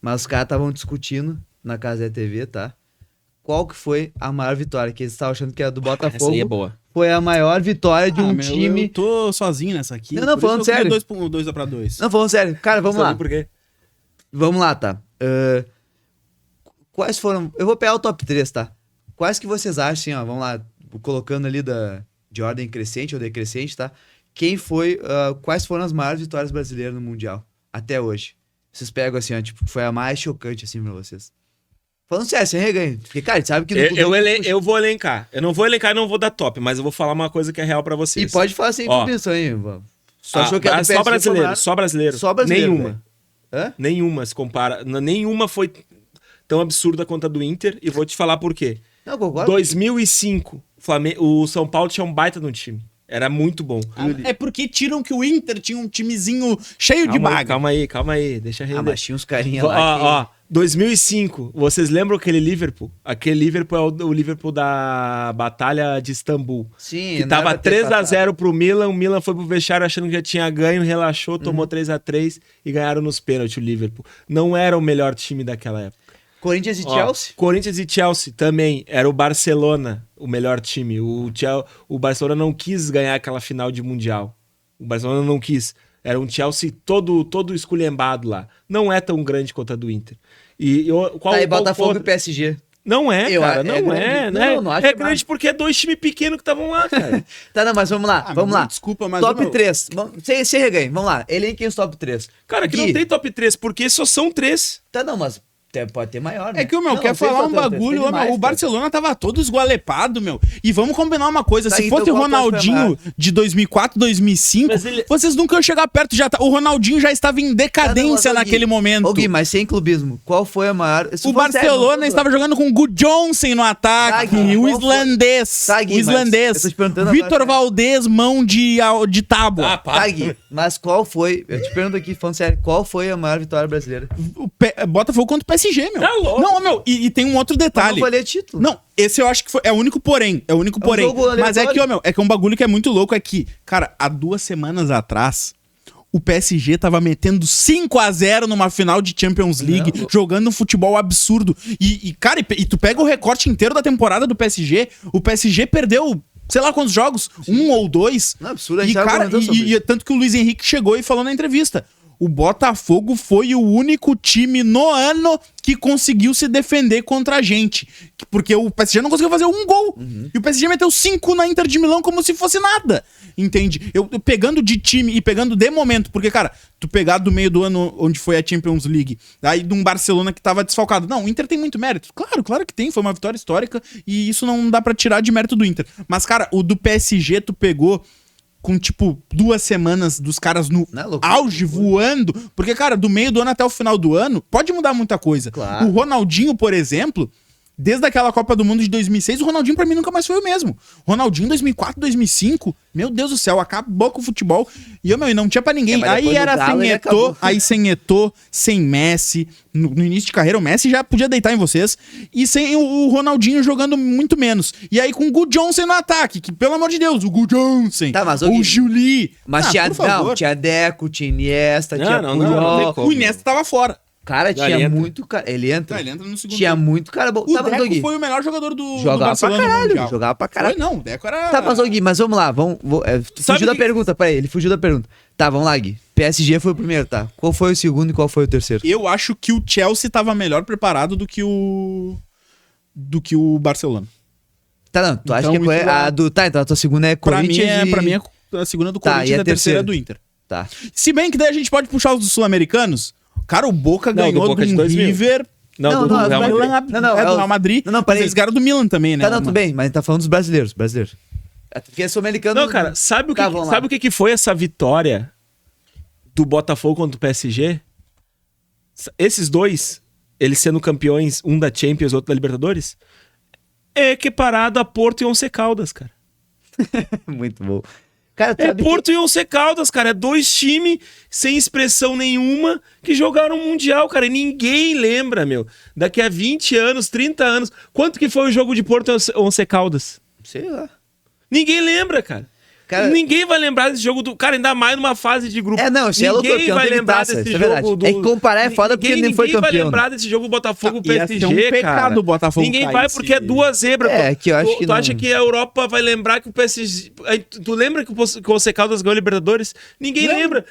mas os caras estavam discutindo na Casa TV, tá? Qual que foi a maior vitória? Que eles estavam achando que era do Botafogo. Essa aí é boa. Foi a maior vitória de um time... Eu tô sozinho nessa aqui. Não, falando sério. 2x2. Não, falando sério. Cara, vamos lá. Por quê? Vamos lá, tá? Quais foram... Eu vou pegar o top 3, tá? Quais que vocês acham, assim, ó, vamos lá, colocando ali de ordem crescente ou decrescente, tá? Quais foram as maiores vitórias brasileiras no Mundial até hoje? Vocês pegam assim, ó, tipo, foi a mais chocante, assim, pra vocês. Falando sério, sem reganho. Porque, cara, a gente sabe que... Eu vou elencar. Eu não vou elencar e não vou dar top, mas eu vou falar uma coisa que é real pra vocês. E pode falar sem compreensão aí. Só brasileiro. Só brasileiro. Nenhuma. Hã? Nenhuma se compara. Nenhuma foi tão absurda quanto a do Inter. E vou te falar por quê. Não, concordo. 2005, o São Paulo tinha um baita no time. Era muito bom. É porque tiram que o Inter tinha um timezinho cheio de baga. Calma aí. Deixa render. Mas tinha uns carinha lá 2005, vocês lembram aquele Liverpool? Aquele Liverpool é o Liverpool da Batalha de Istambul. Sim. Que tava 3x0 pro Milan, o Milan foi pro vestiário achando que já tinha ganho, relaxou, tomou 3x3 e ganharam nos pênaltis o Liverpool. Não era o melhor time daquela época. Corinthians e Chelsea? Corinthians e Chelsea também. Era o Barcelona o melhor time. O Barcelona não quis ganhar aquela final de Mundial. O Barcelona não quis. Era um Chelsea todo esculhambado lá. Não é tão grande quanto a do Inter. E Botafogo e PSG. Não é, cara. Não é, né? Não acho é grande porque é dois times pequenos que estavam lá, cara. Tá, não, mas vamos lá. Vamos lá. Desculpa, mas... Top 3. Sem reganho. Vamos lá. Elenquem os top 3. Cara, que não tem top 3, porque só são 3. Tá, não, mas... Pode ter maior, né? É que o quer falar um bagulho, o Barcelona tava todo esgualepado, E vamos combinar uma coisa, se fosse o Ronaldinho de 2004, 2005, vocês nunca iam chegar perto, o Ronaldinho já estava em decadência naquele momento. Gui, mas sem clubismo, qual foi a maior... O Barcelona estava jogando com o Gu Johnson no ataque, o islandês, Vitor Valdez, mão de tábua. Gui, mas qual foi, eu te pergunto aqui, falando sério, qual foi a maior vitória brasileira? Botafogo contra o PSG. Tá louco. Não, e tem um outro detalhe. Não valia título. Não, esse eu acho que é o único porém. Mas é que, é que um bagulho que é muito louco é que, cara, há 2 semanas atrás, o PSG tava metendo 5x0 numa final de Champions League, jogando um futebol absurdo. Cara, tu pega o recorte inteiro da temporada do PSG, o PSG perdeu... sei lá quantos jogos, 1 ou 2. Não, absurdo, tanto que o Luiz Henrique chegou e falou na entrevista. O Botafogo foi o único time no ano que conseguiu se defender contra a gente. Porque o PSG não conseguiu fazer um gol. E o PSG meteu 5 na Inter de Milão como se fosse nada. Entende? Eu pegando de time e pegando de momento. Porque, cara, tu pegar do meio do ano onde foi a Champions League, aí de um Barcelona que tava desfalcado. Não, o Inter tem muito mérito. Claro que tem. Foi uma vitória histórica e isso não dá pra tirar de mérito do Inter. Mas, cara, o do PSG tu pegou... com, 2 semanas dos caras no auge, voando. Porque, cara, do meio do ano até o final do ano, pode mudar muita coisa. Claro. O Ronaldinho, por exemplo, desde aquela Copa do Mundo de 2006, o Ronaldinho pra mim nunca mais foi o mesmo. Ronaldinho 2004, 2005, meu Deus do céu, acabou com o futebol. E não tinha pra ninguém. Aí era sem Eto'o, sem Messi. No início de carreira, o Messi já podia deitar em vocês. E sem o Ronaldinho jogando muito menos. E aí com o Gu Johnson no ataque, que pelo amor de Deus, o Gu Johnson, o Juli. Mas tinha Deco, tinha Iniesta, tinha Puyol. O Iniesta tava fora. Cara, tinha muito cara. Ele entra no segundo tinha tempo. muito cara bom. O Deco foi o melhor jogador do Barcelona. Jogava pra caralho. Foi, não, o Deco era... Tá, mas Gui, mas vamos lá. Fugiu da pergunta, peraí. Ele fugiu da pergunta. Tá, vamos lá, Gui. PSG foi o primeiro, tá? Qual foi o segundo e qual foi o terceiro? Eu acho que o Chelsea tava melhor preparado do que o Barcelona. Tá, não. Tu acha que foi a do... Tá, então a tua segunda é Corinthians Pra mim é a segunda do Corinthians e a terceira é do Inter. Tá. Se bem que daí a gente pode puxar os dos sul-americanos. Cara, o Boca ganhou do River... Não, do Real Madrid. Não, peraí. Eles ganharam do Milan também, né? Tá, tudo bem, mas a gente tá falando dos brasileiros. Porque é sul-americano... Não, cara, sabe o que foi essa vitória do Botafogo contra o PSG? Esses dois, eles sendo campeões, um da Champions, outro da Libertadores, é equiparado a Porto e Once Caldas, cara. Muito bom. Cara, Porto e Once Caldas, cara. É 2 times sem expressão nenhuma que jogaram o Mundial, cara. E ninguém lembra, meu. Daqui a 20 anos, 30 anos. Quanto que foi o jogo de Porto e Once Caldas? Sei lá. Ninguém lembra, cara. Cara, Ninguém vai lembrar desse jogo do... Cara, ainda mais numa fase de grupo. não, se é louco campeão, vai teve lembrar taça, desse isso é verdade. jogo do... É que comparar é foda porque ele nem foi Ninguém vai campeão. lembrar desse jogo Botafogo Ia ser PSG, um pecado cara. o Botafogo Ninguém cair vai se- porque é duas zebras. Que eu acho que Tu não. acha que a Europa vai lembrar que o PSG... Tu lembra que o Once Caldas ganhou a Libertadores? Ninguém lembra.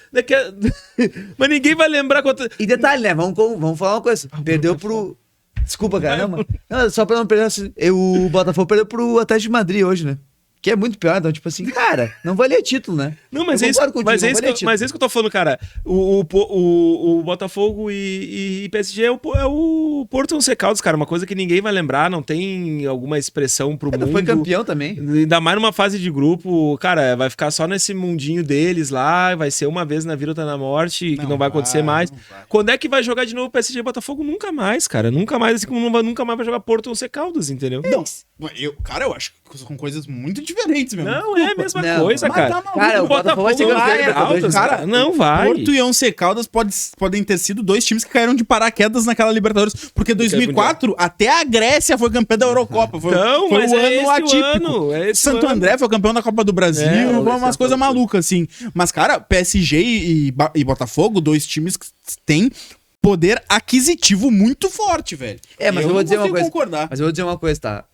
Mas ninguém vai lembrar quanto... E detalhe, né? Vamos falar uma coisa. Perdeu pro... Desculpa, cara. Não, mano. Não, só pra não perder... O Botafogo perdeu pro Atlético de Madrid hoje, né? Que é muito pior. Então, tipo assim, cara, não valia título, né? Não, mas Eu é isso, concordo contigo, mas, não é isso valia que, mas é isso que eu tô falando, cara. O Botafogo e PSG é o Porto Once Caldas, cara. Uma coisa que ninguém vai lembrar, não tem alguma expressão pro mundo. Foi campeão também. Ainda mais numa fase de grupo, cara, vai ficar só nesse mundinho deles lá, vai ser uma vez na vida ou tá na morte, que não vai acontecer mais. vai. Quando é que vai jogar de novo PSG e Botafogo? Nunca mais, cara. Nunca mais, assim como nunca mais vai jogar Porto Once Caldas, entendeu? Não, eu acho que são coisas muito diferentes mesmo. Não é a mesma Não, coisa, mas cara. tá maluco. Cara, o Botafogo vai ser campeão vai, da Libertadores, cara. cara. Não vai. Porto e Once Caldas podem ter sido dois times que caíram de paraquedas naquela Libertadores. Porque 2004, até a Grécia foi campeã da Eurocopa. Foi, Não, foi mas um é ano esse o atípico. ano, é esse Santo o ano. André foi campeão da Copa do Brasil. É, umas esse é coisas o malucas, assim. Mas, cara, PSG e Botafogo, dois times que têm poder aquisitivo muito forte, velho. Mas eu vou dizer uma consigo coisa. concordar. Mas eu vou dizer uma coisa, tá?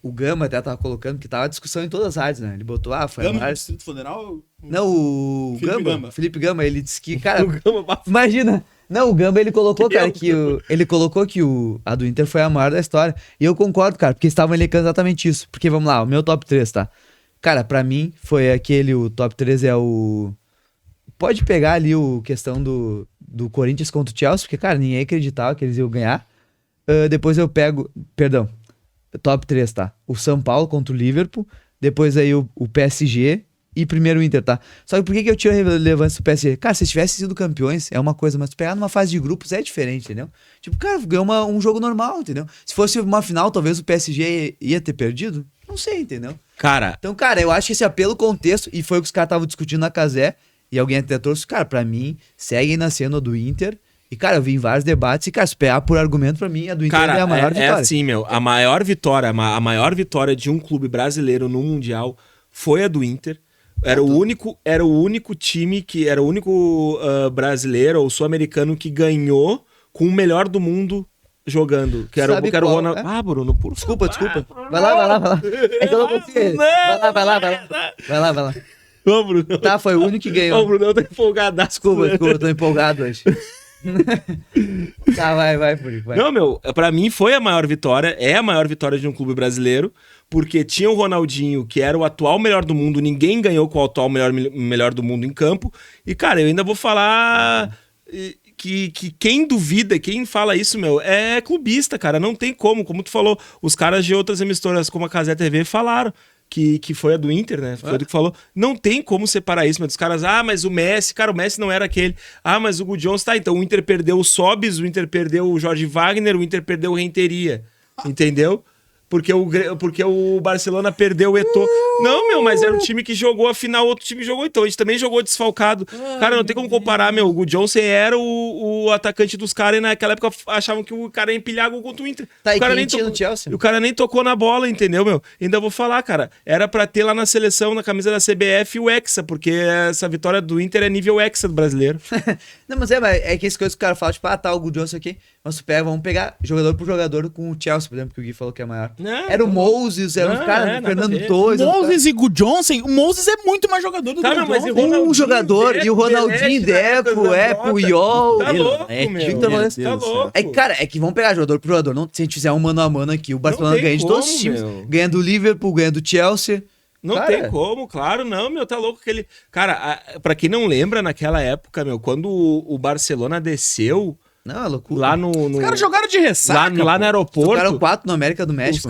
O Gama até tava colocando que tava discussão em todas as rádios, né? Ele botou, foi a Gama do maior... Distrito Federal... Não, o Felipe Gamba, Gamba. Felipe Gama, ele disse que, cara, O Gama- imagina. Não, o Gamba, ele colocou, cara, ele colocou que a do Inter foi a maior da história. E eu concordo, cara, porque estavam elencando exatamente isso. Porque, vamos lá, o meu top 3, tá? Cara, pra mim, foi o top 3 é o... Pode pegar ali o questão do Corinthians contra o Chelsea, porque, cara, ninguém acreditava que eles iam ganhar. Depois eu pego, perdão, top 3, tá? O São Paulo contra o Liverpool, depois aí o PSG e primeiro o Inter, tá? Só que por que eu tiro a relevância do PSG? Cara, se eles tivessem sido campeões, é uma coisa, mas tu pegar numa fase de grupos é diferente, entendeu? Tipo, cara, ganhou um jogo normal, entendeu? Se fosse uma final, talvez o PSG ia ter perdido. Não sei, entendeu? Cara, Então, cara, eu acho que esse é pelo contexto, e foi o que os caras estavam discutindo na Casé, e alguém até trouxe, cara, pra mim, segue na cena do Inter. E, cara, eu vi em vários debates, e, cara, se pegar por argumento, pra mim, a do Inter cara, é a maior é vitória. assim, meu. A maior vitória de um clube brasileiro no Mundial foi a do Inter. Era o único time que era o único brasileiro ou sul-americano que ganhou com o melhor do mundo jogando. Que era, Sabe que era o qual Ronaldo. é? Ah, Bruno, por Desculpa. Vai lá. É que eu não consigo. Vai lá. Ô, Bruno. Tá, foi o único que ganhou. Ô, Bruno, eu tô empolgadaço. Desculpa, eu tô empolgado hoje. Tá, vai, Furico, vai. Não, meu, pra mim foi a maior vitória, é a maior vitória de um clube brasileiro, porque tinha o Ronaldinho, que era o atual melhor do mundo, ninguém ganhou com o atual melhor do mundo em campo, e, cara, eu ainda vou falar que quem duvida, quem fala isso, meu, é clubista, cara, não tem como tu falou, os caras de outras emissoras como a Casé TV falaram, que foi a do Inter, né? Foi do que falou. Não tem como separar isso, mas os caras, mas o Messi, cara, o Messi não era aquele. Mas o Hugo Johnson, tá, então o Inter perdeu o Sobis, o Inter perdeu o Jorge Wagner, o Inter perdeu o Renteria. Entendeu? Porque o Barcelona perdeu o Eto'o. Não, meu, mas era um time que jogou a final, outro time jogou, então a gente também jogou desfalcado. Cara, não tem como comparar, meu. O Hugo Johnson era o atacante dos caras e naquela época achavam que o cara ia empilhar gol contra o Inter. Tá, o e cara quem nem tinha tocou, no Chelsea? o cara nem tocou na bola, entendeu, meu? Ainda vou falar, cara, era pra ter lá na seleção, na camisa da CBF, o Hexa, porque essa vitória do Inter é nível Hexa do brasileiro. Não, mas é que as coisas que o cara fala, tipo, tá, o Hugo Johnson aqui, mas vamos pegar jogador por jogador com o Chelsea, por exemplo, que o Gui falou que é maior. Não, Era o Moses, era Não, os caras, nada a Fernando ver. Torres. Moses e Gu Johnson, o Moses é muito mais jogador do Tá, que não, o mas Johnson. e Ronaldinho, Um jogador, Deco, e o Ronaldinho, Belete, na época Deco, da Epo, Jota. Iol. Tá louco, Belete, meu. Victor meu Valência. Deus Tá do céu. louco. É que, cara, é que vamos pegar jogador por jogador. Não, se a gente fizer um mano a mano aqui, o Barcelona tem ganha de todos os como, times. meu. Ganha do Liverpool, ganha do Chelsea. Não Cara, tem como, claro, não, meu, tá louco aquele... Cara, pra quem não lembra, naquela época, meu, quando o Barcelona desceu Não, é loucura. lá no... Os caras jogaram de ressaca. lá no aeroporto... Tocaram 4 no América do México.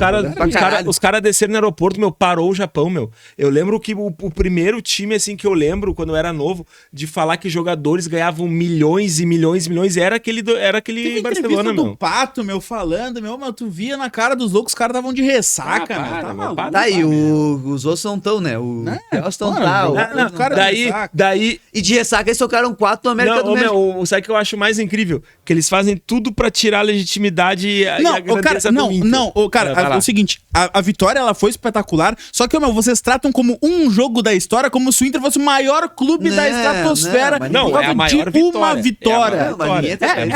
Os caras desceram no aeroporto, meu, parou o Japão, meu. Eu lembro que o primeiro time, assim, que eu lembro, quando eu era novo, de falar que jogadores ganhavam milhões e milhões e milhões, era aquele Teve Barcelona, do meu. Pato, meu, falando, meu, tu via na cara dos loucos, os caras estavam de ressaca, Ah, meu. para, Tá meu, maluco. para. Tá, e os outros não estão, né? O Chelsea estão, mano, tá. não, o- os caras- Daí, ressaca. daí, E de ressaca eles tocaram 4 no América não, do ô, México. meu, sabe o que eu acho mais incrível? que eles fazem tudo pra tirar a legitimidade e a grandeza do Inter. É o seguinte, a vitória ela foi espetacular, só que, vocês tratam como um jogo da história, como se o Inter fosse o maior clube da estratosfera. Não, é a maior vitória. Uma vitória.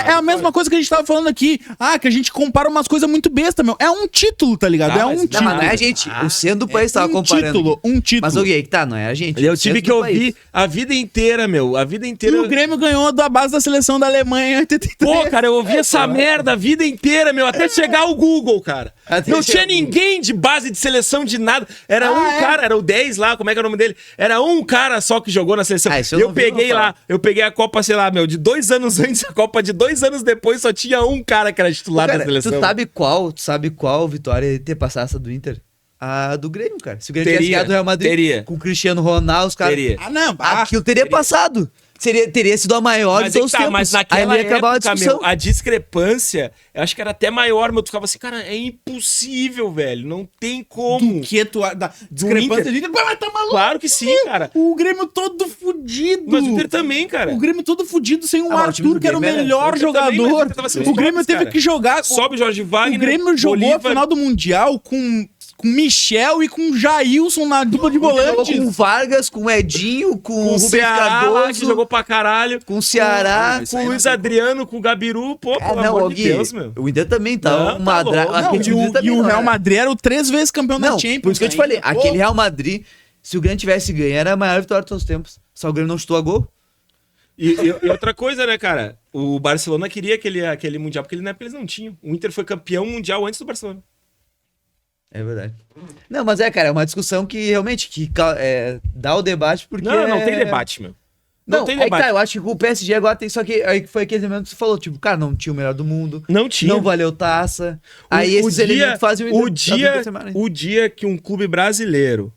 É a mesma coisa que a gente tava falando aqui. Que a gente compara umas coisas muito besta, meu. É um título, tá ligado? É um título. Não, mas não é a gente. O centro do país tava comparando. Um título. Mas o que tá, não é a gente. Eu tive que ouvir a vida inteira, meu. A vida inteira. E o Grêmio ganhou da base da seleção da Alemanha em 83. Pô, cara, eu ouvi essa merda a vida inteira, meu. Até chegar o Google, cara. Não tinha ninguém de base de seleção de nada. Era cara, era o 10 lá, como é que é o nome dele? Era um cara só que jogou na seleção. Eu peguei lá, eu peguei a Copa, sei lá, meu, de 2 anos antes, a Copa de 2 anos depois, só tinha um cara que era titular da seleção. Tu sabe qual vitória ia ter passado essa do Inter? A do Grêmio, cara. Se o Grêmio tivesse ganhado do Real Madrid com o Cristiano Ronaldo, os caras... Aquilo teria passado. Teria sido a maior de todos os tempos. Mas naquela época, meu, a discrepância, eu acho que era até maior, meu. Tu ficava assim, cara, é impossível, velho. Não tem como. Do que da discrepância do Inter? Mas tá maluco? Claro que sim, cara. O Grêmio todo fudido. Mas o Inter também, cara. O Grêmio todo fudido sem o Arthur, que era o melhor jogador. O Grêmio teve que jogar... Sobe o Jorge Wagner. O Grêmio jogou a final do Mundial com Michel e com Jailson na dupla de volantes. Com Vargas, com Edinho, com o Ceará, Cardoso, que jogou pra caralho. Com o Ceará. Com o Luiz Adriano, com o Gabiru. Pô, pelo amor de Deus, meu. O Inter também tá E o Real Madrid era o 3 vezes campeão da Champions. Por isso que eu te falei, aquele Real Madrid, se o Grêmio tivesse ganho, era a maior vitória de todos os tempos. Só o Grêmio não chutou a gol. E outra coisa, né, cara? O Barcelona queria aquele Mundial, porque na época eles não tinham. O Inter foi campeão mundial antes do Barcelona. É verdade. Não, mas cara, é uma discussão que realmente dá o debate porque... Não tem debate, meu. Não tem debate. Eu acho que o PSG agora tem, só que aí foi aquele elemento que você falou, tipo, cara, não tinha o melhor do mundo. Não tinha. Não valeu taça. Aí esses elementos fazem o dia que um clube brasileiro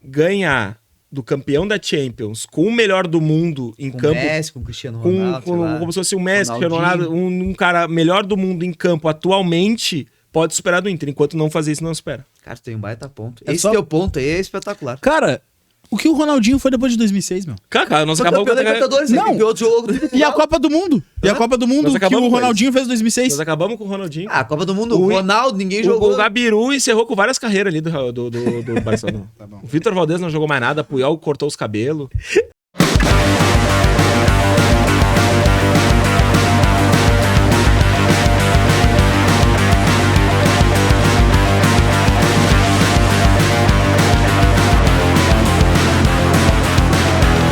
ganhar do campeão da Champions com o melhor do mundo em campo... Com o Messi, com o Cristiano Ronaldo, como se fosse o Messi, Cristiano Ronaldo, um cara melhor do mundo em campo atualmente... Pode superar do Inter, enquanto não fazer isso, não supera. Cara, tu tem um baita ponto. Esse teu ponto aí é espetacular. Cara, o que o Ronaldinho foi depois de 2006, meu? Cara, nós acabamos com E a Copa do Mundo? E a Copa do Mundo que o Ronaldinho fez em 2006? Nós acabamos com o Ronaldinho. A Copa do Mundo, o Ronaldo, ninguém jogou. O Gabiru encerrou com várias carreiras ali do Barcelona. Tá bom. O Vitor Valdez não jogou mais nada, Puyol cortou os cabelos.